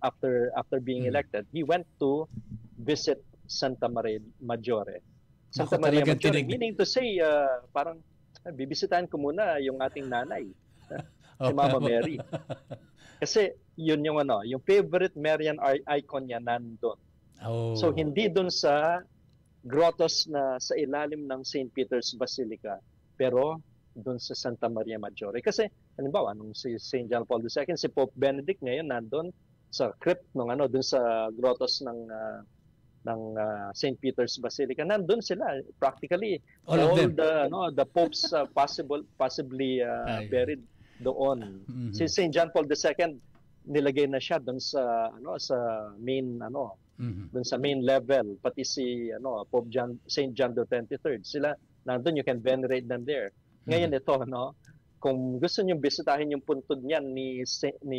after being elected, he went to visit Santa Maria Maggiore. Santa Maria Maggiore, meaning to say, parang bibisitahin ko muna yung ating nanay, si Mama Mary. Kasi yun yung favorite Marian icon niya nandun. So hindi dun sa grottos na sa ilalim ng St. Peter's Basilica, pero dun sa Santa Maria Maggiore. Kasi halimbawa nung si St. John Paul II, si Pope Benedict ngayon nandun sa crypt dun sa grottos ng St. Peter's Basilica. Nandun sila practically all the popes possibly buried doon. Si St. John Paul II nilagay na siya doon sa main doon sa main level, pati si Pope St. John the 23rd. Sila nandun, you can venerate them there. Ngayon ito kung gusto niyo bisitahin yung puntod niyan ni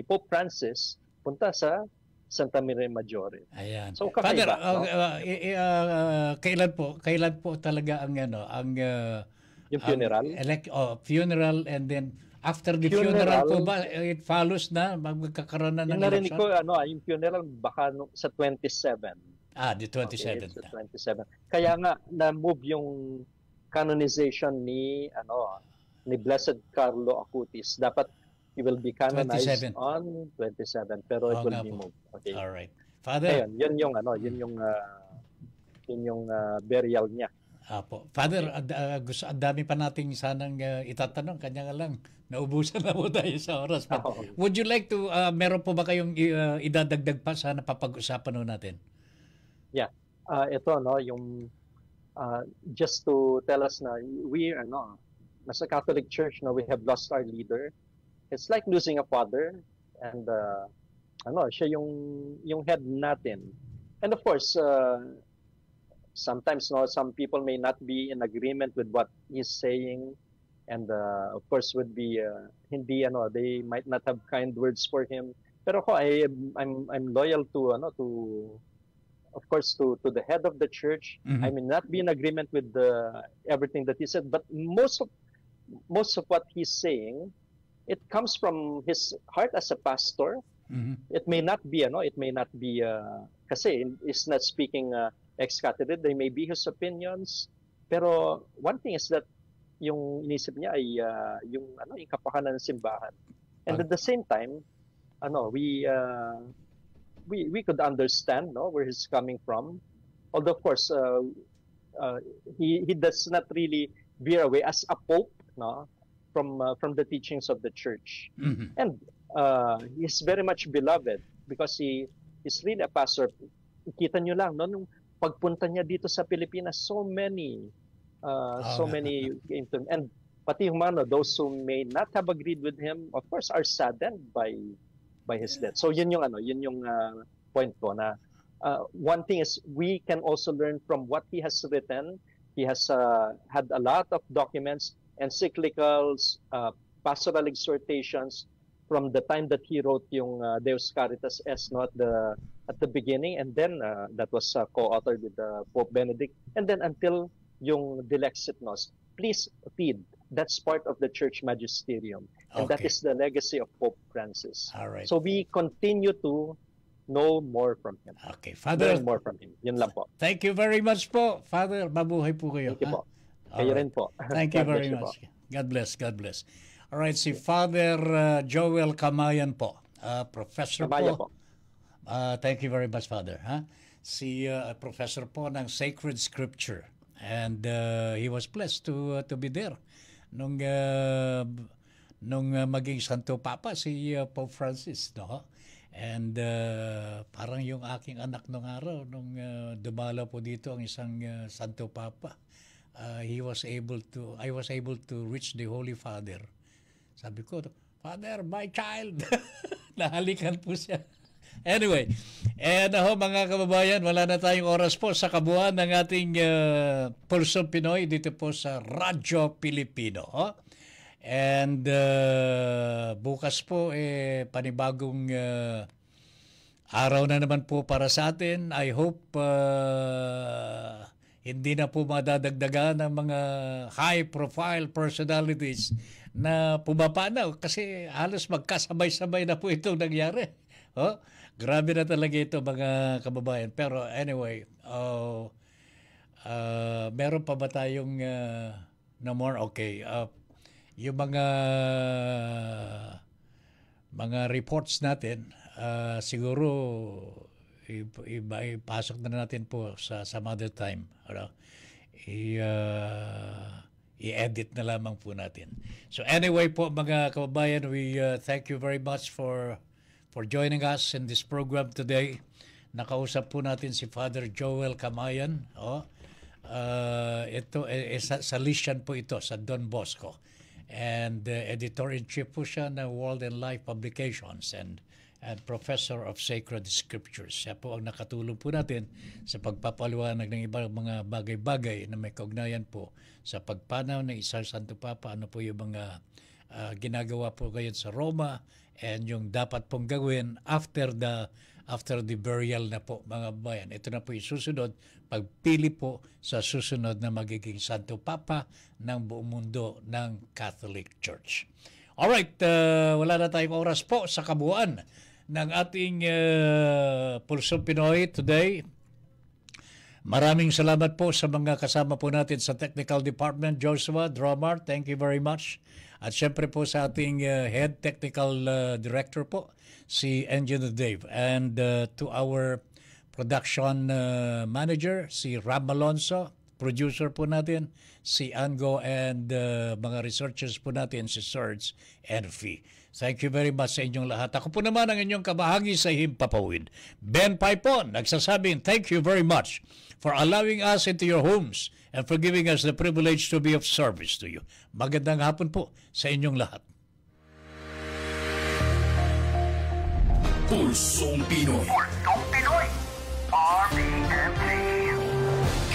Pope Francis, punta sa Santa Maria Maggiore. Ayan. So kakaiba. Father, kailan po talaga ang yung funeral? Funeral, and then after the funeral po ba, it follows na, magkakaroon na ng narinig election? ko, yung funeral baka sa 27. The 27th. Okay, sa 27. Kaya nga, na-move yung canonization ni Blessed Carlo Acutis. Dapat he will be canonized 27. on 27, pero it will be moved. Okay. All right. Father, yun yung burial niya. Apo. Father, ang dami pa nating sanang itatanong, kanya nga lang, naubusan na po tayo sa oras. But would you like to, meron po ba kayong idadagdag pa sana papag-usapan natin? Yeah. Ito, yung, just to tell us na we are, as a Catholic Church, we have lost our leader. It's like losing a father, and, siya yung head natin. And of course, sometimes some people may not be in agreement with what he's saying, and of course would be hindi they might not have kind words for him. Pero I'm loyal to of course to the head of the church. I may not be in agreement with everything that he said, but most of what he's saying, it comes from his heart as a pastor. It may not be kasi he's not speaking ex cathedra, they may be his opinions, pero one thing is that yung inisip niya ay yung kapakanan ng simbahan, and at the same time we could understand where he's coming from, although of course he does not really veer away as a pope from the teachings of the church. And he's very much beloved because he is really a pastor. Kita nyo lang nung pagpunta niya dito sa Pilipinas, so many came to him. And pati yung those who may not have agreed with him, of course, are saddened by his death. So yun yung point ko na one thing is we can also learn from what he has written. He has had a lot of documents, encyclicals, pastoral exhortations from the time that he wrote yung Deus Caritas Est at the beginning, and then that was co-authored with Pope Benedict, and then until yung Dilexit Nos. Please read. That's part of the church magisterium, and that is the legacy of Pope Francis. All right. So we continue to know more from him. Okay, Father. Learn more from him. Yun lang po. Thank you very much po, Father. Mabuhay po kayo. Thank you po. Kayo rin po. Thank you God very bless you much. po. God bless, God bless. All right, si Father Joel Camayan po, professor Kamaya po. po. Thank you very much, Father. Si professor po ng Sacred Scripture. And he was blessed to be there nung maging Santo Papa si Pope Francis, no? And parang yung aking anak nung araw nung dumalo po dito ang isang Santo Papa. I was able to reach the Holy Father. Sabi ko, Father, my child. Nahalikan po siya. Anyway, mga kababayan, wala na tayong oras po sa kabuuan ng ating Pulsong Pinoy dito po sa Radyo Pilipino. And bukas po panibagong araw na naman po para sa atin. I hope hindi na po madadagdagan ng mga high-profile personalities na pumapanaw kasi halos magkasabay-sabay na po itong nangyari. Grabe na talaga ito mga kababayan. Pero anyway, meron pa ba tayong no more? Okay. Yung mga reports natin, siguro ipasok na natin po sa some other time. I-edit na lamang po natin. So anyway po mga kababayan, we thank you very much for joining us in this program today. Nakausap po natin si Father Joel Camayan. Ito, Salesian po ito sa Don Bosco. And editor-in-chief po siya ng World and Life Publications and Professor of Sacred Scriptures. Siya po ang nakatulong po natin sa pagpapaliwanag ng ibang mga bagay-bagay na may kaugnayan po sa pagpanaw ng isang Santo Papa. Ano po yung mga ginagawa po ngayon sa Roma and yung dapat pong gawin after the burial na po mga bayan. Ito na po yung susunod, pagpili po sa susunod na magiging Santo Papa ng buong mundo ng Catholic Church. Alright, wala na tayong oras po sa kabuuan ng ating Pulsong Pinoy today. Maraming salamat po sa mga kasama po natin sa Technical Department. Joshua, Dromar, thank you very much. At syempre po sa ating Head Technical Director po, si Engineer Dave. And to our Production Manager, si Ram Alonso. Producer po natin, si Ango, and mga researchers po natin, si Serge and Fee. Thank you very much sa inyong lahat. Ako po naman ang inyong kabahagi sa Himpapawid. Ben Paipon, nagsasabing thank you very much for allowing us into your homes and for giving us the privilege to be of service to you. Magandang hapon po sa inyong lahat. Pulsong Pinoy. Pulsong Pinoy. RPMC.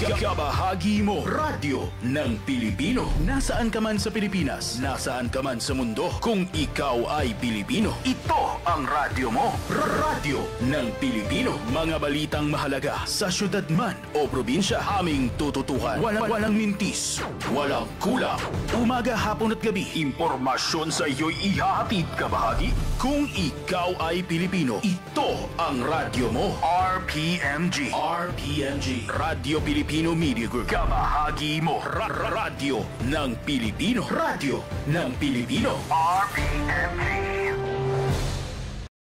Kabahagi mo, radyo ng Pilipino. Nasaan ka man sa Pilipinas, nasaan ka man sa mundo, kung ikaw ay Pilipino, ito ang radyo mo. Radyo ng Pilipino. Mga balitang mahalaga sa syudad man o probinsya, aming tututuhan. Walang mintis, walang kulang. Umaga, hapon at gabi, impormasyon sa iyo'y ihahatid kabahagi. Kung ikaw ay Pilipino, ito ang radyo mo. RPMG. RPMG. Radyo Pilipino Media Group. Kabahagi mo. Radyo ng Pilipino. Radyo ng Pilipino. RPMG.